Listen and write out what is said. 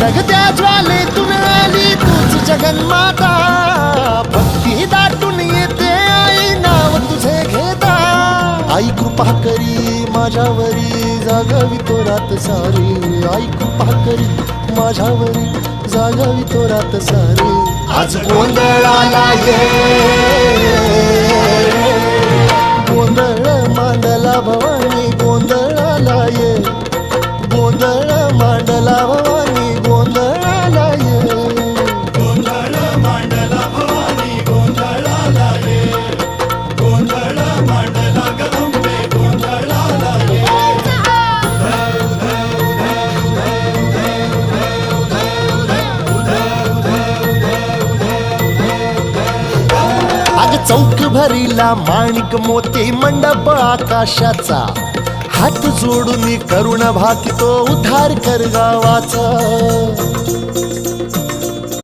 जगत्या ज्वालेतून आली तूच जगन्माता, भक्ती दाटून येते आई नाव तुझे घेता. आई कृपा करी माझ्यावरी जागावी तो रात सारी, आई कृपा करी माझ्यावरी जागावी तो रात सारी. आज गोंधळाला ये, गोंधळ मांडला भवानी गोंधळाला ये, गोंधळ मांडला भवानी गोंधळाला ये. गोंधळ मांडला भवानी गोंधळाला ये, गोंधळ मांडला गंबे गोंधळाला ये. अग चौक भरीला माणिक मोती मंडप आकाशाचा, हात जोडून करुण भाकितो उद्धार कर गावाचा.